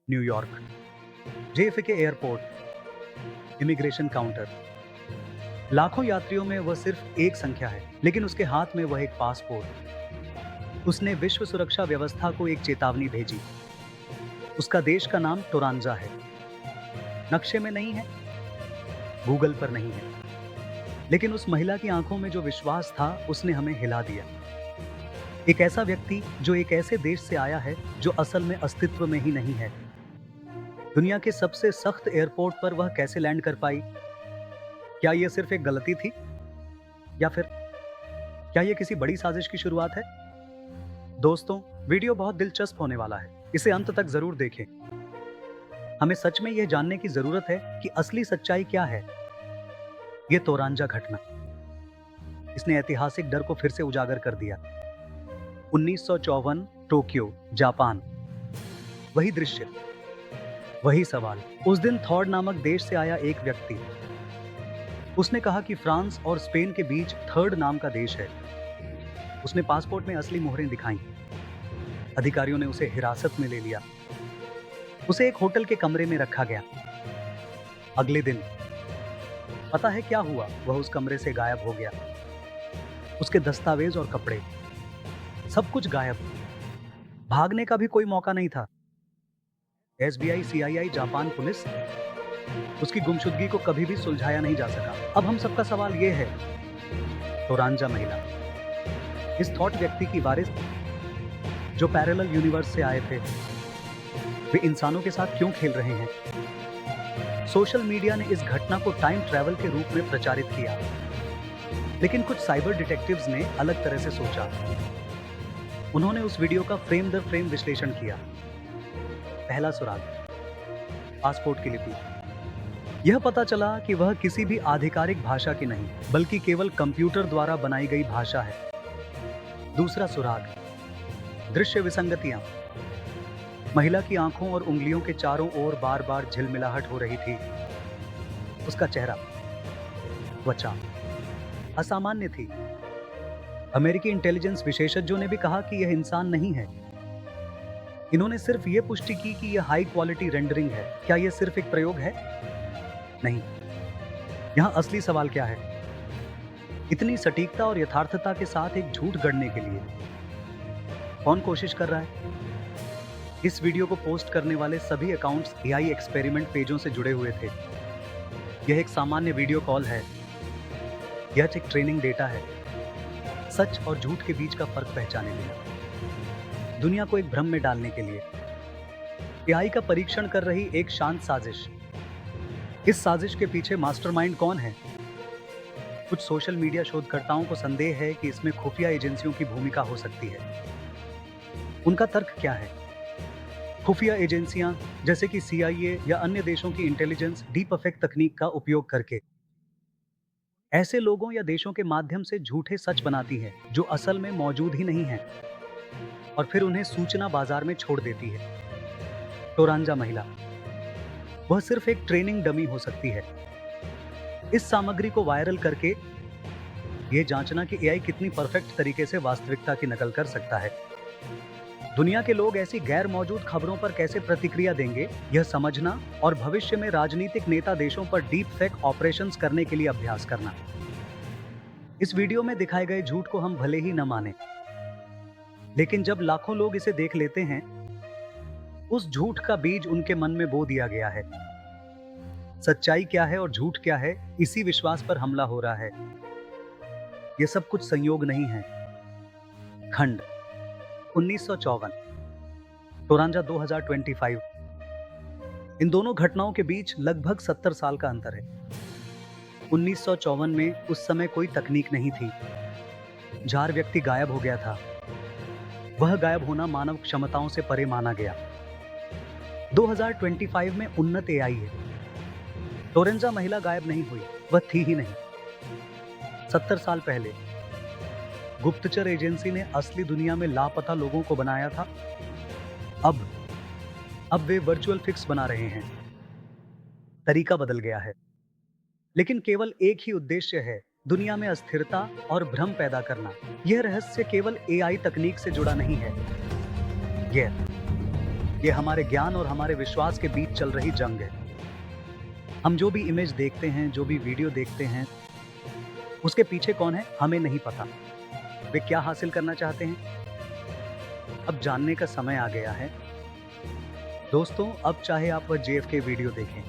New York, JFK airport, immigration counter. लाखों यात्रियों में वह सिर्फ एक संख्या है, लेकिन उसके हाथ में वह एक पासपोर्ट। उसने विश्व सुरक्षा व्यवस्था को एक चेतावनी भेजी। उसका देश का नाम टोरांजा है। नक्शे में नहीं है, गूगल पर नहीं है, लेकिन उस महिला की आंखों में जो विश्वास था, उसने हमें हिला दिया। एक ऐसा व्यक्ति जो एक ऐसे देश से आया है जो असल में अस्तित्व में ही नहीं है। दुनिया के सबसे सख्त एयरपोर्ट पर वह कैसे लैंड कर पाई? क्या यह सिर्फ एक गलती थी, या फिर क्या यह किसी बड़ी साजिश की शुरुआत है? दोस्तों, वीडियो बहुत दिलचस्प होने वाला है। इसे अंत तक जरूर देखें। हमें सच में यह जानने की जरूरत है कि असली सच्चाई क्या है। यह तोरांजा घटना, इसने ऐतिहासिक डर को फिर से उजागर कर दिया। 1954, टोक्यो, जापान। वही दृश्य, वही सवाल। उस दिन थॉर्ड नामक देश से आया एक व्यक्ति। उसने कहा कि फ्रांस और स्पेन के बीच थर्ड नाम का देश है। उसने पासपोर्ट में असली मोहरें दिखाईं। अधिकारियों ने उसे हिरासत में ले लिया। उसे एक होटल के कमरे में रखा गया। अगले दिन पता है क्या हुआ? वह उस कमरे से गायब हो गया। उसके दस्तावेज और कपड़े, सब कुछ गायब। भागने का भी कोई मौका नहीं था। एसबीआई, सीआईआई, जापान पुलिस, उसकी गुमशुदगी को कभी भी सुलझाया नहीं जा सका। अब हम सबका सवाल यह है, टोरांजा महिला, इस थॉट व्यक्ति की वारिस जो पैरेलल यूनिवर्स से आए थे, वे इंसानों के साथ क्यों खेल रहे हैं? सोशल मीडिया ने इस घटना को टाइम ट्रैवल के रूप में प्रचारित किया, लेकिन कुछ साइबर डिटेक्टिव्स ने अलग तरह से सोचा। उन्होंने उस वीडियो का फ्रेम दर फ्रेम विश्लेषण किया। पहला सुराग, पासपोर्ट की लिपि। यह पता चला कि वह किसी भी आधिकारिक भाषा की नहीं, बल्कि केवल कंप्यूटर द्वारा बनाई गई भाषा है। दूसरा सुराग, दृश्य विसंगतियां। महिला की आंखों और उंगलियों के चारों ओर बार बार झिलमिलाहट हो रही थी। उसका चेहरा, त्वचा असामान्य थी। अमेरिकी इंटेलिजेंस विशेषज्ञों ने भी कहा कि यह इंसान नहीं है। इन्होंने सिर्फ यह पुष्टि की कि यह हाई क्वालिटी रेंडरिंग है। क्या यह सिर्फ एक प्रयोग है? नहीं। यहां असली सवाल क्या है? इतनी सटीकता और यथार्थता के साथ एक झूठ गढ़ने के लिए कौन कोशिश कर रहा है? इस वीडियो को पोस्ट करने वाले सभी अकाउंट्स एआई एक्सपेरिमेंट पेजों से जुड़े हुए थे। यह एक सामान्य वीडियो कॉल है, यह एक ट्रेनिंग डेटा है, सच और झूठ के बीच का फर्क पहचाने में, दुनिया को एक भ्रम में डालने के लिए एआई का परीक्षण कर रही एक शांत साजिश। इस साजिश के पीछे मास्टरमाइंड कौन है? कुछ सोशल मीडिया शोधकर्ताओं को संदेह है कि इसमें खुफिया एजेंसियों की भूमिका हो सकती है। उनका तर्क क्या है? खुफिया एजेंसियां जैसे कि सीआईए या अन्य देशों की इंटेलिजेंस डीप फेक तकनीक का उपयोग करके ऐसे लोगों या देशों के माध्यम से झूठे सच बनाती है जो असल में मौजूद ही नहीं है, और फिर उन्हें सूचना बाजार में छोड़ देती है। टोरांजा महिला, वह सिर्फ एक ट्रेनिंग डमी हो सकती है। इस सामग्री को वायरल करके यह जांचना कि एआई कितनी परफेक्ट तरीके से वास्तविकता की नकल कर सकता है। दुनिया के लोग ऐसी गैर मौजूद खबरों पर कैसे प्रतिक्रिया देंगे, यह समझना, और भविष्य में राजनीतिक नेता देशों पर डीप फेक ऑपरेशंस करने के लिए अभ्यास करना। इस वीडियो में दिखाए गए झूठ को हम भले ही न माने, लेकिन जब लाखों लोग इसे देख लेते हैं, उस झूठ का बीज उनके मन में बो दिया गया है। सच्चाई क्या है और झूठ क्या है, इसी विश्वास पर हमला हो रहा है। यह सब कुछ संयोग नहीं है। खंड 1954, टोरांजा 2025। इन दोनों घटनाओं के बीच लगभग 70 साल का अंतर है। 1954 में उस समय कोई तकनीक नहीं थी। जार व्यक्ति गायब हो गया था। वह गायब होना मानव क्षमताओं से परे माना गया। 2025 में उन्नत एआई है। टोरेंजा महिला गायब नहीं हुई, वह थी ही नहीं। 70 साल पहले गुप्तचर एजेंसी ने असली दुनिया में लापता लोगों को बनाया था। अब वे वर्चुअल फिक्स बना रहे हैं। तरीका बदल गया है, लेकिन केवल एक ही उद्देश्य है, दुनिया में अस्थिरता और भ्रम पैदा करना। यह रहस्य केवल एआई तकनीक से जुड़ा नहीं है। ये हमारे ज्ञान और हमारे विश्वास के बीच चल रही जंग है। हम जो भी इमेज देखते हैं, जो भी वीडियो देखते हैं, उसके पीछे कौन है हमें नहीं पता। वे क्या हासिल करना चाहते हैं, अब जानने का समय आ गया है। दोस्तों, अब चाहे आप वह JFK वीडियो देखें,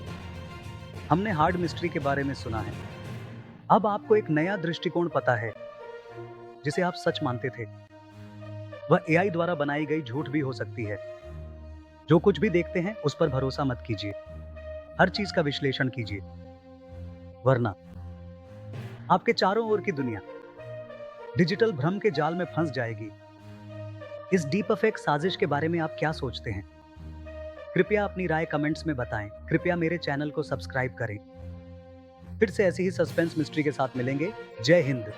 हमने हार्ड मिस्ट्री के बारे में सुना है, अब आपको एक नया दृष्टिकोण पता है जिसे आप सच मानते थे। वह AI द्वारा बनाई गई झूठ भी हो सकती है। जो कुछ भी देखते हैं उस पर भरोसा मत कीजिए, हर चीज का विश्लेषण कीजिए, वरना आपके चारों ओर की दुनिया डिजिटल भ्रम के जाल में फंस जाएगी। इस डीपफेक साजिश के बारे में आप क्या सोचते हैं? कृपया अपनी राय कमेंट्स में बताएं। कृपया मेरे चैनल को सब्सक्राइब करें। फिर से ऐसी ही सस्पेंस मिस्ट्री के साथ मिलेंगे। जय हिंद।